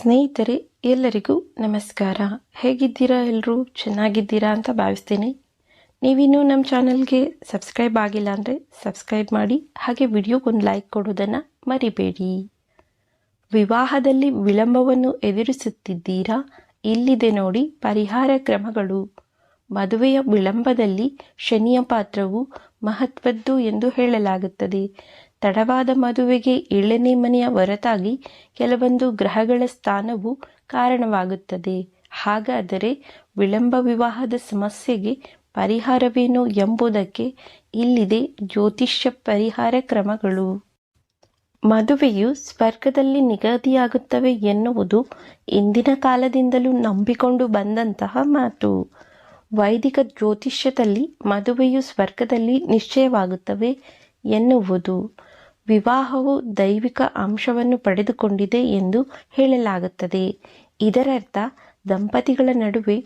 ಸ್ನೇಹಿತರೆ, ಎಲ್ಲರಿಗೂ ನಮಸ್ಕಾರ. ಹೇಗಿದ್ದೀರಾ? ಎಲ್ಲರೂ ಚೆನ್ನಾಗಿದ್ದೀರಾ ಅಂತ ಭಾವಿಸ್ತೀನಿ. ನೀವಿನ್ನೂ ನಮ್ಮ ಚಾನಲ್ಗೆ ಸಬ್ಸ್ಕ್ರೈಬ್ ಆಗಿಲ್ಲ ಅಂದರೆ ಸಬ್ಸ್ಕ್ರೈಬ್ ಮಾಡಿ, ಹಾಗೆ ವಿಡಿಯೋಗೊಂದು ಲೈಕ್ ಕೊಡೋದನ್ನು ಮರಿಬೇಡಿ. ವಿವಾಹದಲ್ಲಿ ವಿಳಂಬವನ್ನು ಎದುರಿಸುತ್ತಿದ್ದೀರಾ? ಇಲ್ಲಿದೆ ನೋಡಿ ಪರಿಹಾರ ಕ್ರಮಗಳು. ಮದುವೆಯ ವಿಳಂಬದಲ್ಲಿ ಶನಿಯ ಪಾತ್ರವು ಮಹತ್ವದ್ದು ಎಂದು ಹೇಳಲಾಗುತ್ತದೆ. ತಡವಾದ ಮದುವೆಗೆ 7ನೇ ಮನೆಯ ಹೊರತಾಗಿ ಕೆಲವೊಂದು ಗ್ರಹಗಳ ಸ್ಥಾನವು ಕಾರಣವಾಗುತ್ತದೆ. ಹಾಗಾದರೆ ವಿಳಂಬ ವಿವಾಹದ ಸಮಸ್ಯೆಗೆ ಪರಿಹಾರವೇನು ಎಂಬುದಕ್ಕೆ ಇಲ್ಲಿದೆ ಜ್ಯೋತಿಷ್ಯ ಪರಿಹಾರ ಕ್ರಮಗಳು. ಮದುವೆಯು ಸ್ವರ್ಗದಲ್ಲಿ ನಿಗದಿಯಾಗುತ್ತವೆ ಎನ್ನುವುದು ಇಂದಿನ ಕಾಲದಿಂದಲೂ ನಂಬಿಕೊಂಡು ಬಂದಂತಹ ಮಾತು. ವೈದಿಕ ಜ್ಯೋತಿಷ್ಯದಲ್ಲಿ ಮದುವೆಯು ಸ್ವರ್ಗದಲ್ಲಿ ನಿಶ್ಚಯವಾಗುತ್ತವೆ ಎನ್ನುವುದು. ವಿವಾಹವು ದೈವಿಕ ಅಂಶವನ್ನು ಪಡೆದುಕೊಂಡಿದೆ ಎಂದು ಹೇಳಲಾಗುತ್ತದೆ. ಇದರರ್ಥ ದಂಪತಿಗಳ ನಡುವೆ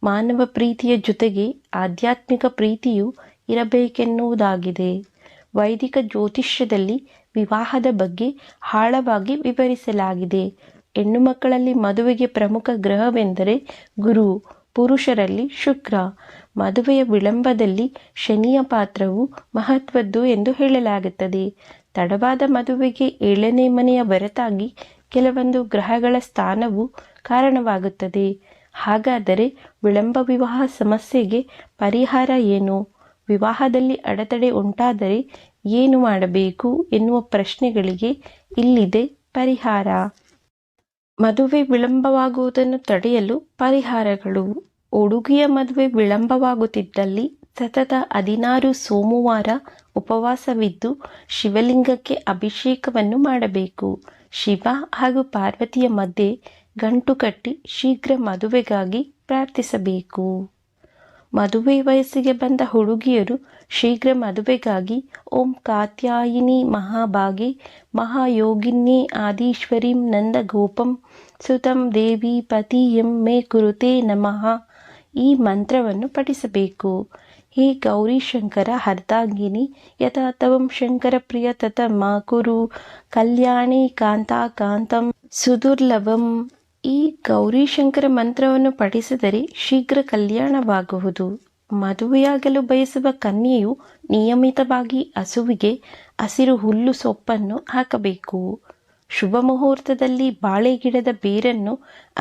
ಮಾನವ ಪ್ರೀತಿಯ ಜೊತೆಗೆ ಆಧ್ಯಾತ್ಮಿಕ ಪ್ರೀತಿಯೂ ಇರಬೇಕೆನ್ನುವುದಾಗಿದೆ. ವೈದಿಕ ಜ್ಯೋತಿಷ್ಯದಲ್ಲಿ ವಿವಾಹದ ಬಗ್ಗೆ ಆಳವಾಗಿ ವಿವರಿಸಲಾಗಿದೆ. ಹೆಣ್ಣು ಮಕ್ಕಳಲ್ಲಿ ಮದುವೆಗೆ ಪ್ರಮುಖ ಗ್ರಹವೆಂದರೆ ಗುರು, ಪುರುಷರಲ್ಲಿ ಶುಕ್ರ. ಮದುವೆಯ ವಿಳಂಬದಲ್ಲಿ ಶನಿಯ ಪಾತ್ರವು ಮಹತ್ವದ್ದು ಎಂದು ಹೇಳಲಾಗುತ್ತದೆ. ತಡವಾದ ಮದುವೆಗೆ 7ನೇ ಮನೆಯ ಹೊರತಾಗಿ ಕೆಲವೊಂದು ಗ್ರಹಗಳ ಸ್ಥಾನವು ಕಾರಣವಾಗುತ್ತದೆ. ಹಾಗಾದರೆ ವಿಳಂಬ ವಿವಾಹ ಸಮಸ್ಯೆಗೆ ಪರಿಹಾರ ಏನು? ವಿವಾಹದಲ್ಲಿ ಅಡೆತಡೆ ಉಂಟಾದರೆ ಏನು ಮಾಡಬೇಕು ಎನ್ನುವ ಪ್ರಶ್ನೆಗಳಿಗೆ ಇಲ್ಲಿದೆ ಪರಿಹಾರ. ಮದುವೆ ವಿಳಂಬವಾಗುವುದನ್ನು ತಡೆಯಲು ಪರಿಹಾರಗಳು. ಹುಡುಗಿಯ ಮದುವೆ ವಿಳಂಬವಾಗುತ್ತಿದ್ದಲ್ಲಿ ಸತತ 16 ಸೋಮವಾರ ಉಪವಾಸವಿದ್ದು ಶಿವಲಿಂಗಕ್ಕೆ ಅಭಿಷೇಕವನ್ನು ಮಾಡಬೇಕು. ಶಿವ ಹಾಗೂ ಪಾರ್ವತಿಯ ಮಧ್ಯೆ ಗಂಟು ಕಟ್ಟಿ ಶೀಘ್ರ ಮದುವೆಗಾಗಿ ಪ್ರಾರ್ಥಿಸಬೇಕು. ಮದುವೆ ವಯಸ್ಸಿಗೆ ಬಂದ ಹುಡುಗಿಯರು ಶೀಘ್ರ ಮದುವೆಗಾಗಿ ಓಂ ಕಾತ್ಯಾಯಿನಿ ಮಹಾಭಾಗೆ ಮಹಾಯೋಗಿನ್ಯೇ ಆದೀಶ್ವರೀಂ ನಂದಗೋಪಂ ಸುತಂ ದೇವಿ ಪತಿಯಂ ಮೇ ಕುರುತೆ ನಮಃ ಈ ಮಂತ್ರವನ್ನು ಪಠಿಸಬೇಕು. ಹೇ ಗೌರೀಶಂಕರ ಅರ್ಧಾಂಗಿನಿ ಯಥಾ ತವಂ ಶಂಕರ ಪ್ರಿಯ ತತ ಮಾ ಕುರು ಕಲ್ಯಾಣಿ ಕಾಂತಾ ಕಾಂತಂ ಸುದುರ್ಲಭಂ. ಈ ಗೌರೀಶಂಕರ ಮಂತ್ರವನ್ನು ಪಠಿಸಿದರೆ ಶೀಘ್ರ ಕಲ್ಯಾಣವಾಗುವುದು. ಮದುವೆಯಾಗಲು ಬಯಸುವ ಕನ್ಯೆಯು ನಿಯಮಿತವಾಗಿ ಹಸುವಿಗೆ ಹಸಿರು ಹುಲ್ಲು ಸೊಪ್ಪನ್ನು ಹಾಕಬೇಕು. ಶುಭ ಮುಹೂರ್ತದಲ್ಲಿ ಬಾಳೆ ಗಿಡದ ಬೇರನ್ನು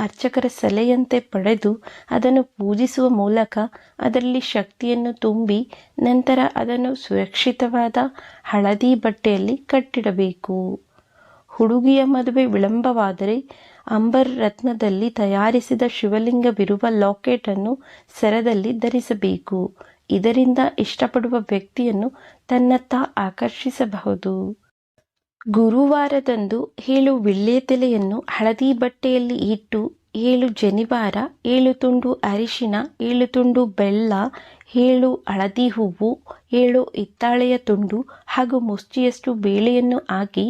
ಅರ್ಚಕರ ಸಲಹೆಯಂತೆ ಪಡೆದು ಅದನ್ನು ಪೂಜಿಸುವ ಮೂಲಕ ಅದರಲ್ಲಿ ಶಕ್ತಿಯನ್ನು ತುಂಬಿ ನಂತರ ಅದನ್ನು ಸುರಕ್ಷಿತವಾದ ಹಳದಿ ಬಟ್ಟೆಯಲ್ಲಿ ಕಟ್ಟಿಡಬೇಕು. ಹುಡುಗಿಯ ಮದುವೆ ವಿಳಂಬವಾದರೆ ಅಂಬರ್ ರತ್ನದಲ್ಲಿ ತಯಾರಿಸಿದ ಶಿವಲಿಂಗವಿರುವ ಲಾಕೆಟನ್ನು ಸರದಲ್ಲಿ ಧರಿಸಬೇಕು. ಇದರಿಂದ ಇಷ್ಟಪಡುವ ವ್ಯಕ್ತಿಯನ್ನು ತನ್ನತ್ತ ಆಕರ್ಷಿಸಬಹುದು. ಗುರುವಾರದಂದು 7 ವೀಳ್ಯದೆಲೆಯನ್ನು ಹಳದಿ ಬಟ್ಟೆಯಲ್ಲಿ ಇಟ್ಟು 7 ಜನಿವಾರ, 7 ತುಂಡು ಅರಿಶಿನ, 7 ತುಂಡು ಬೆಲ್ಲ, 7 ಹಳದಿ ಹೂವು, 7 ಹಿತ್ತಾಳೆಯ ತುಂಡು ಹಾಗೂ ಮುಷ್ಟಿಯಷ್ಟು ಬೇಳೆಯನ್ನು ಹಾಕಿ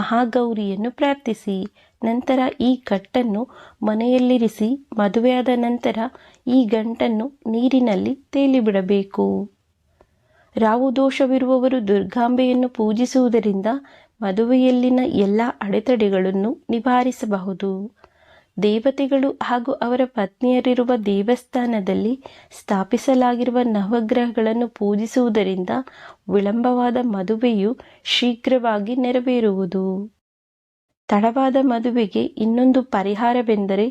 ಮಹಾಗೌರಿಯನ್ನು ಪ್ರಾರ್ಥಿಸಿ. ನಂತರ ಈ ಕಟ್ಟನ್ನು ಮನೆಯಲ್ಲಿರಿಸಿ ಮದುವೆಯಾದ ನಂತರ ಈ ಗಂಟನ್ನು ನೀರಿನಲ್ಲಿ ತೇಲಿಬಿಡಬೇಕು. ರಾಹು ದೋಷವಿರುವವರು ದುರ್ಗಾಂಬೆಯನ್ನು ಪೂಜಿಸುವುದರಿಂದ ಮದುವೆಯಲ್ಲಿನ ಎಲ್ಲ ಅಡೆತಡೆಗಳನ್ನು ನಿವಾರಿಸಬಹುದು. ದೇವತೆಗಳು ಹಾಗೂ ಅವರ ಪತ್ನಿಯರಿರುವ ದೇವಸ್ಥಾನದಲ್ಲಿ ಸ್ಥಾಪಿಸಲಾಗಿರುವ ನವಗ್ರಹಗಳನ್ನು ಪೂಜಿಸುವುದರಿಂದ ವಿಳಂಬವಾದ ಮದುವೆಯು ಶೀಘ್ರವಾಗಿ ನೆರವೇರುವುದು. ತಡವಾದ ಮದುವೆಗೆ ಇನ್ನೊಂದು ಪರಿಹಾರವೆಂದರೆ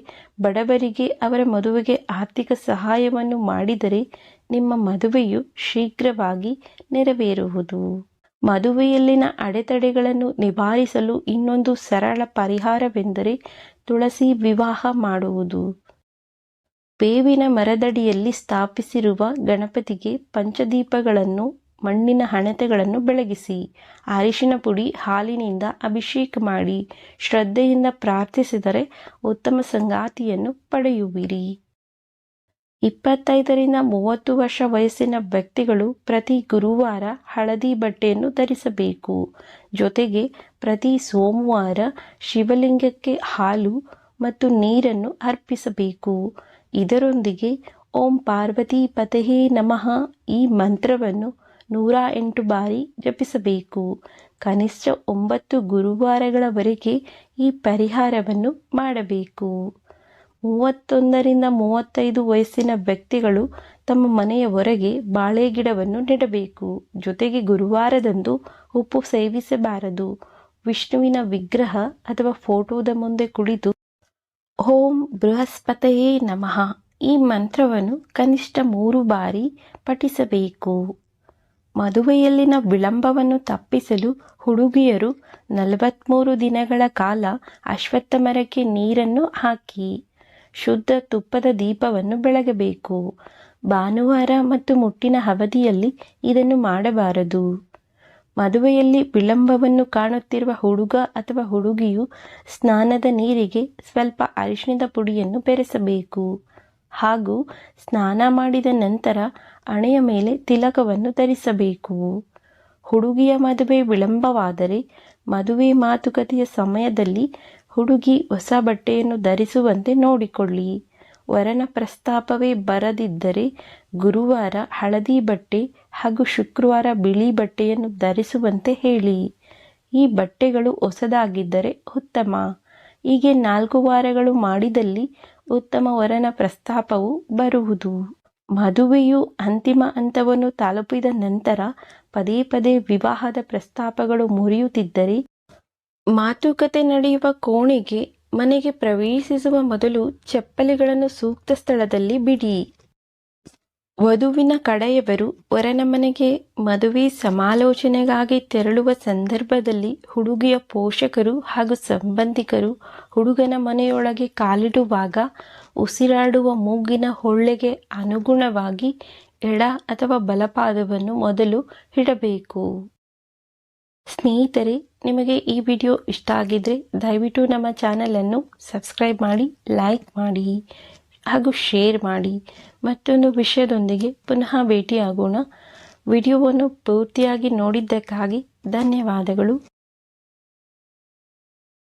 ಬಡವರಿಗೆ ಅವರ ಮದುವೆಗೆ ಆರ್ಥಿಕ ಸಹಾಯವನ್ನು ಮಾಡಿದರೆ ನಿಮ್ಮ ಮದುವೆಯು ಶೀಘ್ರವಾಗಿ ನೆರವೇರುವುದು. ಮದುವೆಯಲ್ಲಿನ ಅಡೆತಡೆಗಳನ್ನು ನಿವಾರಿಸಲು ಇನ್ನೊಂದು ಸರಳ ಪರಿಹಾರವೆಂದರೆ ತುಳಸಿ ವಿವಾಹ ಮಾಡುವುದು. ಬೇವಿನ ಮರದಡಿಯಲ್ಲಿ ಸ್ಥಾಪಿಸಿರುವ ಗಣಪತಿಗೆ ಪಂಚದೀಪಗಳನ್ನು ಮಣ್ಣಿನ ಹಣತೆಗಳನ್ನು ಬೆಳಗಿಸಿ ಅರಿಶಿನ ಪುಡಿ ಹಾಲಿನಿಂದ ಅಭಿಷೇಕ ಮಾಡಿ ಶ್ರದ್ಧೆಯಿಂದ ಪ್ರಾರ್ಥಿಸಿದರೆ ಉತ್ತಮ ಸಂಗಾತಿಯನ್ನು ಪಡೆಯುವಿರಿ. 25ರಿಂದ 30 ವರ್ಷ ವಯಸ್ಸಿನ ವ್ಯಕ್ತಿಗಳು ಪ್ರತಿ ಗುರುವಾರ ಹಳದಿ ಬಟ್ಟೆಯನ್ನು ಧರಿಸಬೇಕು. ಜೊತೆಗೆ ಪ್ರತಿ ಸೋಮವಾರ ಶಿವಲಿಂಗಕ್ಕೆ ಹಾಲು ಮತ್ತು ನೀರನ್ನು ಅರ್ಪಿಸಬೇಕು. ಇದರೊಂದಿಗೆ ಓಂ ಪಾರ್ವತಿ ಪತಯೇ ನಮಃ ಈ ಮಂತ್ರವನ್ನು 108 ಬಾರಿ ಜಪಿಸಬೇಕು. ಕನಿಷ್ಠ 9 ಗುರುವಾರಗಳವರೆಗೆ ಈ ಪರಿಹಾರವನ್ನು ಮಾಡಬೇಕು. 31ರಿಂದ 35 ವಯಸ್ಸಿನ ವ್ಯಕ್ತಿಗಳು ತಮ್ಮ ಮನೆಯ ಹೊರಗೆ ಬಾಳೆ ಗಿಡವನ್ನು ನೆಡಬೇಕು. ಜೊತೆಗೆ ಗುರುವಾರದಂದು ಉಪ್ಪು ಸೇವಿಸಬಾರದು. ವಿಷ್ಣುವಿನ ವಿಗ್ರಹ ಅಥವಾ ಫೋಟೋದ ಮುಂದೆ ಕುಳಿತು ಓಂ ಬೃಹಸ್ಪತಯೇ ನಮಃ ಈ ಮಂತ್ರವನ್ನು ಕನಿಷ್ಠ 3 ಬಾರಿ ಪಠಿಸಬೇಕು. ಮದುವೆಯಲ್ಲಿನ ವಿಳಂಬವನ್ನು ತಪ್ಪಿಸಲು ಹುಡುಗಿಯರು 43 ದಿನಗಳ ಕಾಲ ಅಶ್ವತ್ಥ ಮರಕ್ಕೆ ನೀರನ್ನು ಹಾಕಿ ಶುದ್ಧ ತುಪ್ಪದ ದೀಪವನ್ನು ಬೆಳಗಬೇಕು. ಭಾನುವಾರ ಮತ್ತು ಮುಟ್ಟಿನ ಅವಧಿಯಲ್ಲಿ ಇದನ್ನು ಮಾಡಬಾರದು. ಮದುವೆಯಲ್ಲಿ ವಿಳಂಬವನ್ನು ಕಾಣುತ್ತಿರುವ ಹುಡುಗ ಅಥವಾ ಹುಡುಗಿಯು ಸ್ನಾನದ ನೀರಿಗೆ ಸ್ವಲ್ಪ ಅರಿಶಿಣದ ಪುಡಿಯನ್ನು ಬೆರೆಸಬೇಕು ಹಾಗೂ ಸ್ನಾನ ಮಾಡಿದ ನಂತರ ಹಣೆಯ ಮೇಲೆ ತಿಲಕವನ್ನು ಧರಿಸಬೇಕು. ಹುಡುಗಿಯ ಮದುವೆ ವಿಳಂಬವಾದರೆ ಮದುವೆ ಮಾತುಕತೆಯ ಸಮಯದಲ್ಲಿ ಹುಡುಗಿ ಹೊಸ ಬಟ್ಟೆಯನ್ನು ಧರಿಸುವಂತೆ ನೋಡಿಕೊಳ್ಳಿ. ವರನ ಪ್ರಸ್ತಾಪವೇ ಬರದಿದ್ದರೆ ಗುರುವಾರ ಹಳದಿ ಬಟ್ಟೆ ಹಾಗೂ ಶುಕ್ರವಾರ ಬಿಳಿ ಬಟ್ಟೆಯನ್ನು ಧರಿಸುವಂತೆ ಹೇಳಿ. ಈ ಬಟ್ಟೆಗಳು ಹೊಸದಾಗಿದ್ದರೆ ಉತ್ತಮ. ಹೀಗೆ 4 ವಾರಗಳು ಮಾಡಿದಲ್ಲಿ ಉತ್ತಮ ವರನ ಪ್ರಸ್ತಾಪವು ಬರುವುದು. ಮದುವೆಯು ಅಂತಿಮ ಹಂತವನ್ನು ತಲುಪಿದ ನಂತರ ಪದೇ ಪದೇ ವಿವಾಹದ ಪ್ರಸ್ತಾಪಗಳು ಮುರಿಯುತ್ತಿದ್ದರೆ ಮಾತುಕತೆ ನಡೆಯುವ ಕೋಣೆಗೆ ಮನೆಗೆ ಪ್ರವೇಶಿಸುವ ಮೊದಲು ಚಪ್ಪಲಿಗಳನ್ನು ಸೂಕ್ತ ಸ್ಥಳದಲ್ಲಿ ಬಿಡಿ. ವಧುವಿನ ಕಡೆಯವರು ವರನ ಮನೆಗೆ ಮದುವೆ ಸಮಾಲೋಚನೆಗಾಗಿ ತೆರಳುವ ಸಂದರ್ಭದಲ್ಲಿ ಹುಡುಗಿಯ ಪೋಷಕರು ಹಾಗೂ ಸಂಬಂಧಿಕರು ಹುಡುಗನ ಮನೆಯೊಳಗೆ ಕಾಲಿಡುವಾಗ ಉಸಿರಾಡುವ ಮೂಗಿನ ಹೊಳ್ಳೆಗೆ ಅನುಗುಣವಾಗಿ ಎಡ ಅಥವಾ ಬಲಪಾದವನ್ನು ಮೊದಲು ಇಡಬೇಕು. ಸ್ನೇಹಿತರೆ, ನಿಮಗೆ ಈ ವಿಡಿಯೋ ಇಷ್ಟ ಆಗಿದ್ರೆ ದಯವಿಟ್ಟು ನಮ್ಮ ಚಾನಲನ್ನು ಸಬ್ಸ್ಕ್ರೈಬ್ ಮಾಡಿ, ಲೈಕ್ ಮಾಡಿ ಹಾಗೂ ಶೇರ್ ಮಾಡಿ. ಮತ್ತೊಂದು ವಿಷಯದೊಂದಿಗೆ ಪುನಃ ಭೇಟಿಯಾಗೋಣ. ವಿಡಿಯೋವನ್ನು ಪೂರ್ತಿಯಾಗಿ ನೋಡಿದ್ದಕ್ಕಾಗಿ ಧನ್ಯವಾದಗಳು.